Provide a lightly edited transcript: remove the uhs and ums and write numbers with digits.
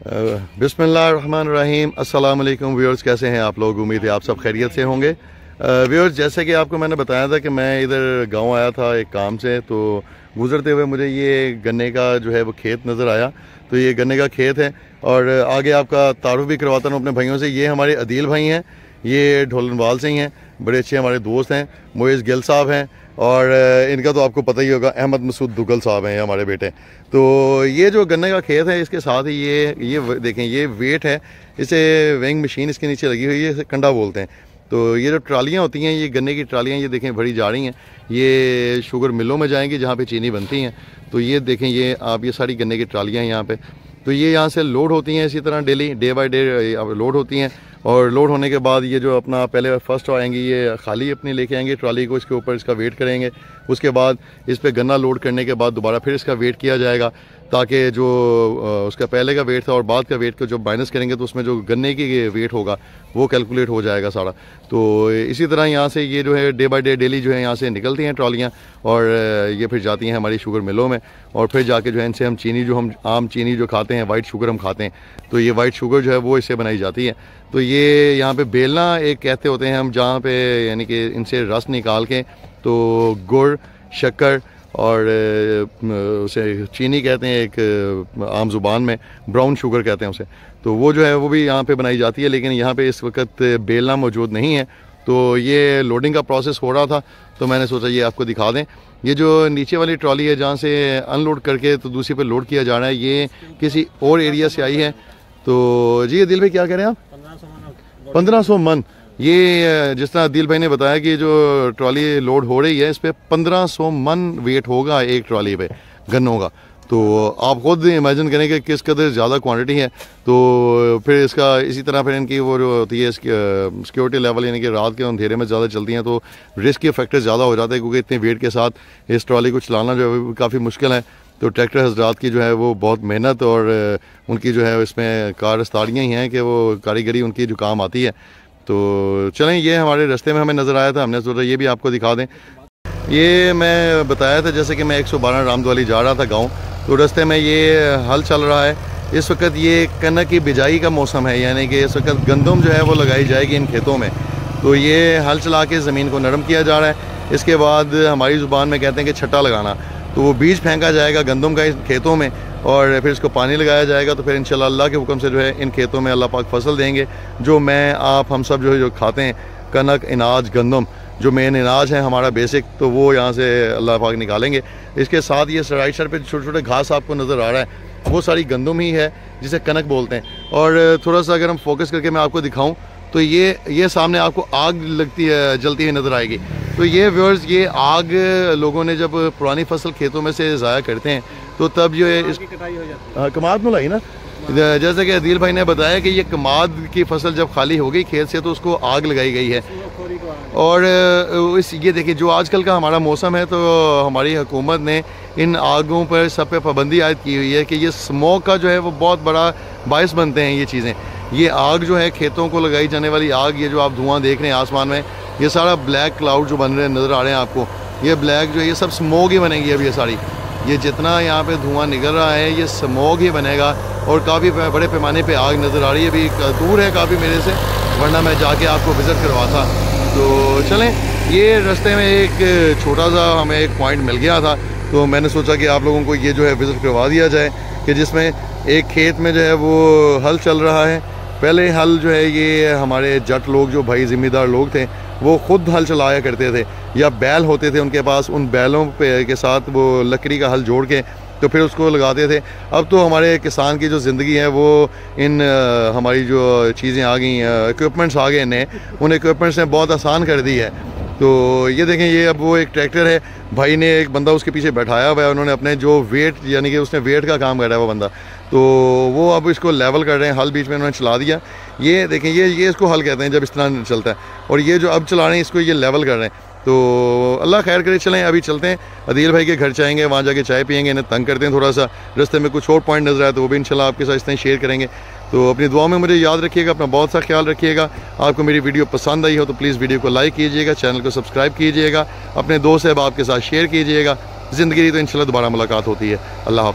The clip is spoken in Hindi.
बिस्मिल्लाहिर्रहमानिर्रहीम। अस्सलाम वालेकुम व्यूअर्स, कैसे हैं आप लोग? उम्मीद है आप सब खैरियत से होंगे। व्यूअर्स, जैसे कि आपको मैंने बताया था कि मैं इधर गांव आया था एक काम से, तो गुजरते हुए मुझे ये गन्ने का जो है वो खेत नज़र आया। तो ये गन्ने का खेत है और आगे आपका तारुफ भी करवाता हूँ अपने भाइयों से। ये हमारे अदील भाई हैं, ये ढोलनवाल से ही हैं, बड़े अच्छे हमारे दोस्त हैं। मोइज़ गिल साहब हैं और इनका तो आपको पता ही होगा, अहमद मसूद दुगल साहब हैं हमारे बेटे। तो ये जो गन्ने का खेत है, इसके साथ ही ये देखें, ये वेट है, इसे वेइंग मशीन इसके नीचे लगी हुई है, इसे कंडा बोलते हैं। तो ये जो ट्रालियाँ होती हैं, ये गन्ने की ट्रालियाँ, ये देखें भरी जा रही हैं, ये शुगर मिलों में जाएंगी जहाँ पे चीनी बनती हैं। तो ये देखें, ये सारी गन्ने की ट्रालियाँ हैं यहाँ पे। तो ये यहाँ से लोड होती हैं, इसी तरह daily day by day load होती हैं। और लोड होने के बाद ये जो अपना पहले फर्स्ट आएंगी, ये खाली अपनी लेके आएंगे ट्रॉली को, इसके ऊपर इसका वेट करेंगे। उसके बाद इस पे गन्ना लोड करने के बाद दोबारा फिर इसका वेट किया जाएगा, ताकि जो उसका पहले का वेट था और बाद का वेट को जब माइनस करेंगे तो उसमें जो गन्ने की वेट होगा वो कैलकुलेट हो जाएगा सारा। तो इसी तरह यहाँ से ये जो है डे बाय डे डेली जो है यहाँ से निकलती हैं ट्रॉलियाँ और ये फिर जाती हैं हमारी शुगर मिलों में। और फिर जाके जो है इनसे हम चीनी, जो हम आम चीनी जो खाते हैं, वाइट शुगर हम खाते हैं, तो ये वाइट शुगर जो है वो इससे बनाई जाती है। तो ये यहाँ पे बेलना एक कहते होते हैं हम, जहाँ पे यानी कि इनसे रस निकाल के तो गुड़, शक्कर और उसे चीनी कहते हैं एक आम ज़ुबान में, ब्राउन शुगर कहते हैं उसे। तो वो जो है वो भी यहाँ पे बनाई जाती है, लेकिन यहाँ पे इस वक्त बेलना मौजूद नहीं है। तो ये लोडिंग का प्रोसेस हो रहा था, तो मैंने सोचा ये आपको दिखा दें। ये जो नीचे वाली ट्रॉली है, जहाँ से अनलोड करके तो दूसरी पे लोड किया जा रहा है, ये किसी और एरिया से आई है। तो जी दिल भाई क्या कह रहे हैं आप? 1500 मन। ये जिस तरह दिल भाई ने बताया कि जो ट्रॉली लोड हो रही है, इस पे 1500 मन वेट होगा एक ट्रॉली पे गन्नों का। तो आप खुद इमेजिन करें कि किस कदर ज़्यादा क्वांटिटी है। तो फिर इसका इसी तरह फिर इनकी वो जो होती है सिक्योरिटी लेवल, यानी कि रात के अंधेरे में ज़्यादा चलती हैं, तो रिस्क के फैक्टर ज़्यादा हो जाते हैं, क्योंकि इतने वेट के साथ इस ट्रॉली को चलाना जो है काफ़ी मुश्किल है। तो ट्रैक्टर हजरात की जो है वो बहुत मेहनत और उनकी जो है इसमें कारस्तारियाँ ही हैं कि वो कारीगरी उनकी जो काम आती है। तो चलें, ये हमारे रास्ते में हमें नज़र आया था, हमने सोचा ये भी आपको दिखा दें। ये मैं बताया था जैसे कि मैं 112 रामदवाली जा रहा था गांव, तो रास्ते में ये हल चल रहा है। इस वक्त ये कनक की बिजाई का मौसम है, यानी कि इस वक्त गंदम जो है वो लगाई जाएगी इन खेतों में। तो ये हल चला के ज़मीन को नरम किया जा रहा है। इसके बाद हमारी ज़ुबान में कहते हैं कि छट्टा लगाना, तो वो बीज फेंका जाएगा गंदम का इन खेतों में और फिर इसको पानी लगाया जाएगा। तो फिर इंशाल्लाह अल्लाह के हुक्म से जो है इन खेतों में अल्लाह पाक फसल देंगे, जो मैं आप हम सब जो खाते हैं, कनक, अनाज, गंदम जो मेन अनाज है हमारा बेसिक, तो वो यहाँ से अल्लाह पाक निकालेंगे। इसके साथ ये राइट साइड पे छोटे छोटे घास आपको नज़र आ रहा है, वो सारी गंदम ही है जिसे कनक बोलते हैं। और थोड़ा सा अगर हम फोकस करके मैं आपको दिखाऊँ तो ये सामने आपको आग लगती है, जलती हुई नज़र आएगी। तो ये व्यूअर्स, ये आग लोगों ने जब पुरानी फसल खेतों में से ज़ाया करते हैं तो तब जो है इसकी कटाई हो जाती है। कमाद में लाई ना, जैसे कि अदील भाई ने बताया कि ये कमाद की फसल जब खाली हो गई खेत से तो उसको आग लगाई गई है। और ये देखिए, जो आजकल का हमारा मौसम है, तो हमारी हुकूमत ने इन आगों पर सब पे पाबंदी आयद की हुई है कि ये स्मोक का जो है वो बहुत बड़ा बायस बनते हैं ये चीज़ें। ये आग जो है खेतों को लगाई जाने वाली आग, ये जो आप धुआं देख रहे हैं आसमान में, ये सारा ब्लैक क्लाउड जो बन रहे हैं नज़र आ रहे हैं आपको, ये ब्लैक जो है ये सब स्मोक ही बनेगी। अब ये सारी, ये जितना यहाँ पे धुआं निकल रहा है ये स्मोक ही बनेगा। और काफ़ी बड़े पैमाने पे आग नज़र आ रही है, अभी दूर है काफ़ी मेरे से, वरना मैं जाके आपको विज़िट करवाता। तो चलें, ये रास्ते में एक छोटा सा हमें एक पॉइंट मिल गया था, तो मैंने सोचा कि आप लोगों को ये जो है विज़िट करवा दिया जाए, कि जिसमें एक खेत में जो है वो हल चल रहा है। पहले हल जो है ये हमारे जट लोग, जो भाई ज़िम्मेदार लोग थे, वो ख़ुद हल चलाया करते थे, या बैल होते थे उनके पास, उन बैलों पे के साथ वो लकड़ी का हल जोड़ के तो फिर उसको लगाते थे। अब तो हमारे किसान की जो ज़िंदगी है वो इन हमारी जो चीज़ें आ गई, इक्विपमेंट्स आ गए नए, उन इक्विपमेंट्स ने बहुत आसान कर दी है। तो ये देखें, ये अब वो एक ट्रैक्टर है, भाई ने एक बंदा उसके पीछे बैठाया हुआ है, उन्होंने अपने जो वेट, यानी कि उसने वेट का काम कर रहा है वो बंदा, तो वो अब इसको लेवल कर रहे हैं। हल बीच में उन्होंने चला दिया, ये देखें, ये इसको हल कहते हैं जब इस तरह चलता है। और ये जो अब चला रहे हैं इसको ये लेवल कर रहे हैं। तो अल्लाह खैर करे, चलें अभी चलते हैं अदील भाई के घर जाएंगे, वहाँ जाके चाय पियेंगे, इन्हें तंग करते हैं थोड़ा सा। रास्ते में कुछ और पॉइंट नज़र आए तो वो भी इंशाल्लाह आपके साथ इस तरह शेयर करेंगे। तो अपनी दुआ में मुझे याद रखिएगा, अपना बहुत सा ख्याल रखिएगा। आपको मेरी वीडियो पसंद आई हो तो प्लीज़ वीडियो को लाइक कीजिएगा, चैनल को सब्सक्राइब कीजिएगा, अपने दोस्त अहबाब के साथ शेयर कीजिएगा। ज़िंदगी तो इंशाल्लाह दोबारा मुलाकात होती है। अल्लाह हाफ़िज़।